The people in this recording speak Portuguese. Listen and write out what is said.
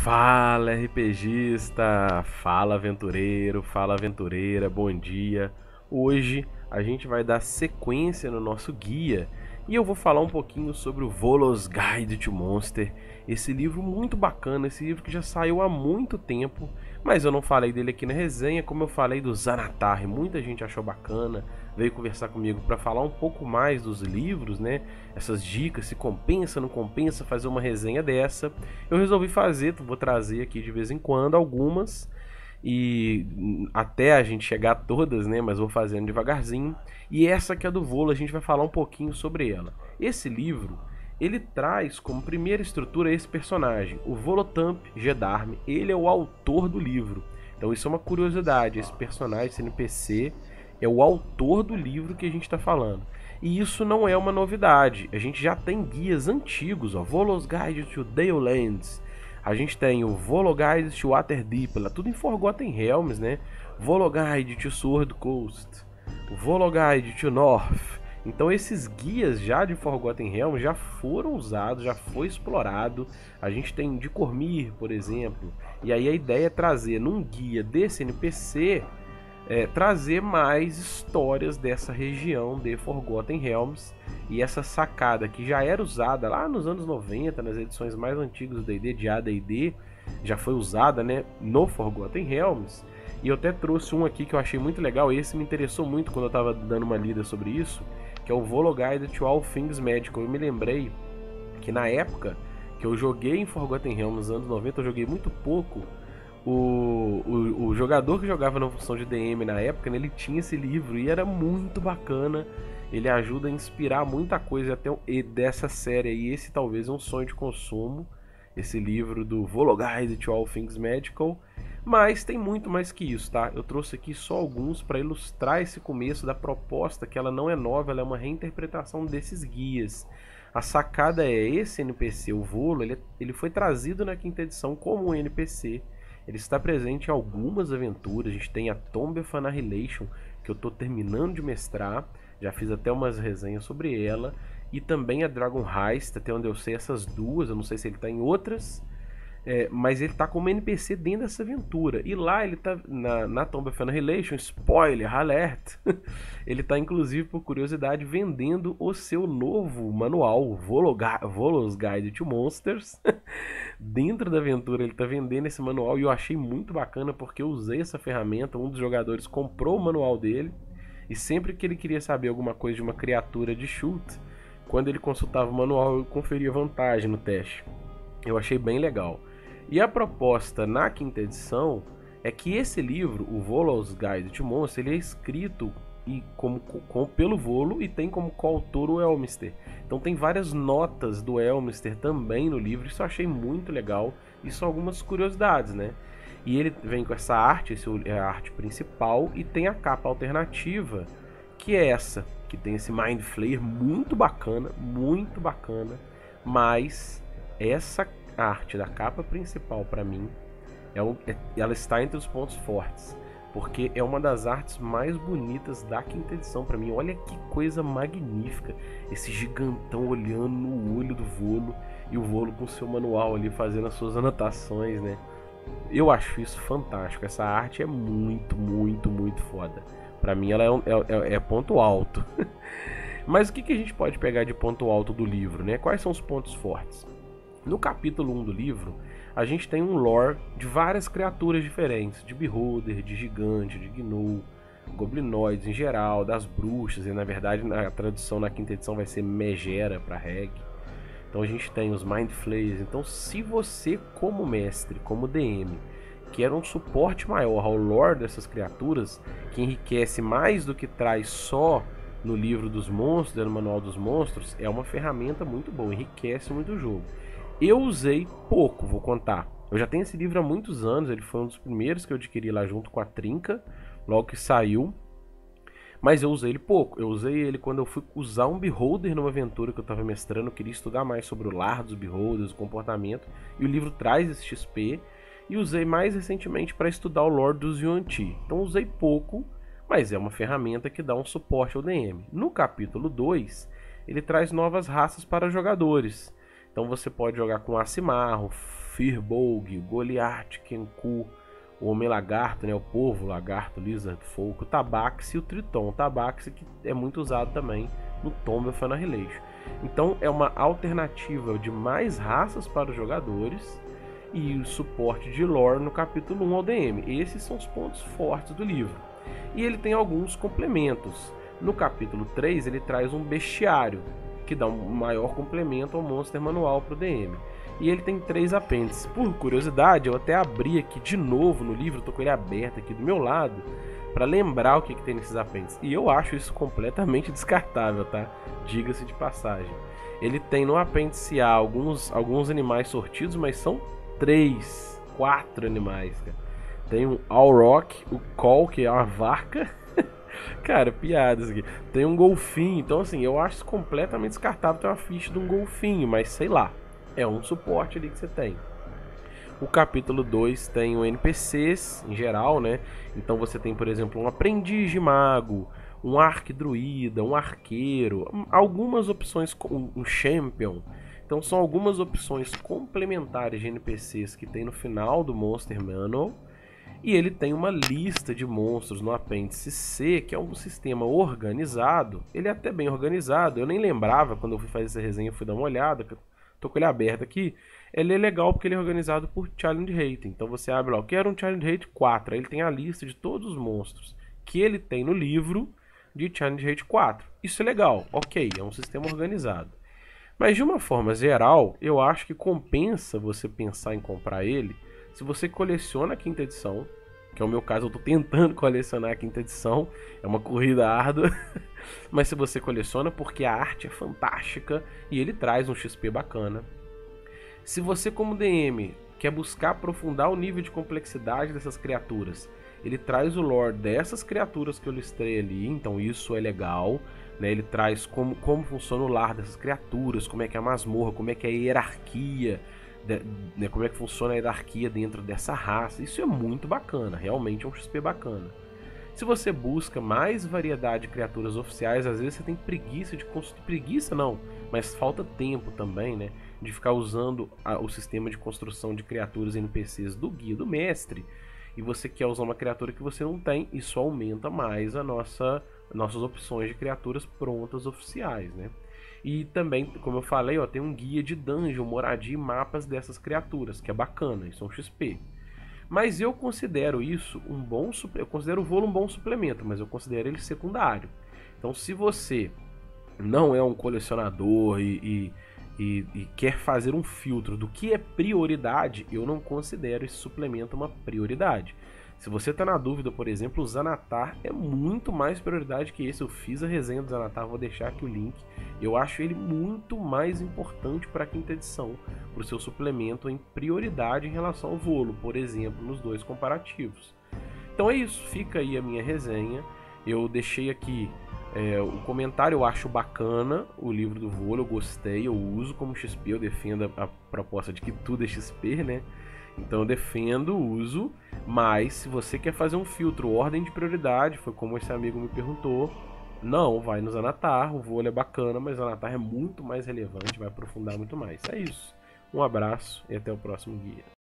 Fala RPGista, fala aventureiro, fala aventureira, bom dia. Hoje a gente vai dar sequência no nosso guia e eu vou falar um pouquinho sobre o Volos Guide to Monster, esse livro muito bacana, esse livro que já saiu há muito tempo, mas eu não falei dele aqui na resenha, como eu falei do Xanatar, muita gente achou bacana, veio conversar comigo para falar um pouco mais dos livros, né? Essas dicas, se compensa, não compensa fazer uma resenha dessa. Eu resolvi fazer, vou trazer aqui de vez em quando algumas e até a gente chegar a todas, né? Mas vou fazendo devagarzinho. E essa que é do Volo, a gente vai falar um pouquinho sobre ela. Esse livro, ele traz como primeira estrutura esse personagem, o Volotamp Gedarme. Ele é o autor do livro. Então isso é uma curiosidade, esse personagem, esse NPC, é o autor do livro que a gente está falando. E isso não é uma novidade. A gente já tem guias antigos, ó, Volos Guide to Dalelands. A gente tem o Volo Guide to Waterdeep, lá tudo em Forgotten Realms, né? Volo Guide to Sword Coast, o Volo Guide to North. Então esses guias já de Forgotten Realms já foram usados, já foi explorado. A gente tem de Cormyr, por exemplo. E aí a ideia é trazer num guia desse NPC trazer mais histórias dessa região de Forgotten Realms. E essa sacada que já era usada lá nos anos 90, nas edições mais antigas do D&D, de AD&D, já foi usada, né, no Forgotten Realms. E eu até trouxe um aqui que eu achei muito legal, esse me interessou muito quando eu estava dando uma lida sobre isso, que é o Volo Guide to All Things Magical. Eu me lembrei que na época que eu joguei em Forgotten Realms nos anos 90, eu joguei muito pouco. O jogador que jogava na função de DM na época, né, ele tinha esse livro e era muito bacana. Ele ajuda a inspirar muita coisa até dessa série aí. Esse talvez é um sonho de consumo, esse livro do Volo Guide to All Things Magical. Mas tem muito mais que isso, tá? Eu trouxe aqui só alguns para ilustrar esse começo da proposta, que ela não é nova, ela é uma reinterpretação desses guias. A sacada é esse NPC, o Volo, ele foi trazido na quinta edição como um NPC. Ele está presente em algumas aventuras. A gente tem a Tomb of Annihilation, que eu estou terminando de mestrar. Já fiz até umas resenhas sobre ela. E também a Dragon Heist, até onde eu sei essas duas. Eu não sei se ele está em outras. Mas ele está como NPC dentro dessa aventura. E lá ele está na Tomb of Annihilation, spoiler, alert. Ele está inclusive, por curiosidade, vendendo o seu novo manual, Volos Guide to Monsters. Dentro da aventura ele está vendendo esse manual e eu achei muito bacana porque eu usei essa ferramenta. Um dos jogadores comprou o manual dele e sempre que ele queria saber alguma coisa de uma criatura de shoot, quando ele consultava o manual eu conferia vantagem no teste. Eu achei bem legal. E a proposta na quinta edição é que esse livro, o Volos Guide to Monster, ele é escrito pelo Volo e tem como coautor o Elminster. Então tem várias notas do Elminster também no livro, isso eu achei muito legal. E são algumas curiosidades, né? E ele vem com essa arte, essa é a arte principal, e tem a capa alternativa, que é essa, que tem esse Mind Flayer muito bacana, mas essa arte da capa principal para mim ela está entre os pontos fortes, porque é uma das artes mais bonitas da quinta edição para mim. Olha que coisa magnífica, esse gigantão olhando no olho do Volo e o Volo com seu manual ali fazendo as suas anotações, né? Eu acho isso fantástico, essa arte é muito foda. Para mim ela é ponto alto. Mas o que a gente pode pegar de ponto alto do livro, né? Quais são os pontos fortes? No capítulo 1 do livro, a gente tem um lore de várias criaturas diferentes, de Beholder, de Gigante, de Gnou, Goblinoides em geral, das bruxas, e na verdade a tradução na quinta edição vai ser Megera para Reg. Então a gente tem os Mind Flayers. Então se você como mestre, como DM, quer um suporte maior ao lore dessas criaturas, que enriquece mais do que traz só no livro dos monstros, no manual dos monstros, é uma ferramenta muito boa, enriquece muito o jogo. Eu usei pouco, vou contar. Eu já tenho esse livro há muitos anos, ele foi um dos primeiros que eu adquiri lá junto com a Trinca, logo que saiu. Mas eu usei ele pouco. Eu usei ele quando eu fui usar um Beholder numa aventura que eu estava mestrando. Eu queria estudar mais sobre o lar dos Beholders, o comportamento. E o livro traz esse XP. E usei mais recentemente para estudar o lore dos Yuan-Ti. Então usei pouco, mas é uma ferramenta que dá um suporte ao DM. No capítulo 2, ele traz novas raças para jogadores. Então você pode jogar com Acimarro, Firbolg, Goliath, Kenku, o Homem-Lagarto, né, o Povo Lagarto, Lizard Folk, o Tabaxi e o Triton. O Tabaxi que é muito usado também no Tomb of Annihilation. Então é uma alternativa de mais raças para os jogadores e o suporte de lore no capítulo 1 ao DM. Esses são os pontos fortes do livro. E ele tem alguns complementos. No capítulo 3 ele traz um bestiário, que dá um maior complemento ao Monster Manual para o DM. E ele tem 3 apêndices. Por curiosidade, eu até abri aqui de novo no livro, tô com ele aberto aqui do meu lado, para lembrar o que tem nesses apêndices. E eu acho isso completamente descartável, tá? Diga-se de passagem. Ele tem no apêndice A alguns animais sortidos, mas são 4 animais, cara. Tem um Auroch, o Col, que é uma vaca. Cara, piadas aqui. Tem um golfinho. Então, assim, eu acho completamente descartável ter uma ficha de um golfinho. Mas, sei lá, é um suporte ali que você tem. O capítulo 2 tem o NPCs, em geral, né? Então você tem, por exemplo, um aprendiz de mago, um arquidruida, um arqueiro. Algumas opções, um champion. Então são algumas opções complementares de NPCs que tem no final do Monster Manual. E ele tem uma lista de monstros no apêndice C, que é um sistema organizado. Ele é até bem organizado. Eu nem lembrava quando eu fui fazer essa resenha, eu fui dar uma olhada. Tô com ele aberto aqui. Ele é legal porque ele é organizado por Challenge Rate. Então você abre lá, eu quero um Challenge Rate 4. Aí ele tem a lista de todos os monstros que ele tem no livro de Challenge Rate 4. Isso é legal, ok, é um sistema organizado. Mas de uma forma geral, eu acho que compensa você pensar em comprar ele se você coleciona a 5ª edição, que é o meu caso, eu estou tentando colecionar a 5ª edição, é uma corrida árdua, mas se você coleciona porque a arte é fantástica e ele traz um XP bacana. Se você como DM quer buscar aprofundar o nível de complexidade dessas criaturas, ele traz o lore dessas criaturas que eu listei ali, então isso é legal, né? Ele traz como funciona o lar dessas criaturas, como é que é a masmorra, como é que é a hierarquia, né, como é que funciona a hierarquia dentro dessa raça. Isso é muito bacana, realmente é um XP bacana. Se você busca mais variedade de criaturas oficiais, às vezes você tem preguiça de construir. Preguiça não, mas falta tempo também, né? De ficar usando o sistema de construção de criaturas NPCs do guia do mestre. E você quer usar uma criatura que você não tem, isso aumenta mais nossas opções de criaturas prontas oficiais, né? E também, como eu falei, ó, tem um guia de dungeon, moradia e mapas dessas criaturas, que é bacana, isso é um XP. Mas eu considero isso um bom suplemento. Eu considero o Volo um bom suplemento, mas eu considero ele secundário. Então, se você não é um colecionador e quer fazer um filtro do que é prioridade, eu não considero esse suplemento uma prioridade. Se você está na dúvida, por exemplo, o Zanatar é muito mais prioridade que esse. Eu fiz a resenha do Zanatar, vou deixar aqui o link. Eu acho ele muito mais importante para a 5ª edição, para o seu suplemento em prioridade em relação ao Volo, por exemplo, nos 2 comparativos. Então é isso, fica aí a minha resenha. Eu deixei aqui o comentário, eu acho bacana o livro do Volo, eu gostei, eu uso como XP, eu defendo a proposta de que tudo é XP, né? Então eu defendo o uso, mas se você quer fazer um filtro, ordem de prioridade, foi como esse amigo me perguntou, não, vai no Zanatar, o Volo é bacana, mas o Zanatar é muito mais relevante, vai aprofundar muito mais. É isso, um abraço e até o próximo guia.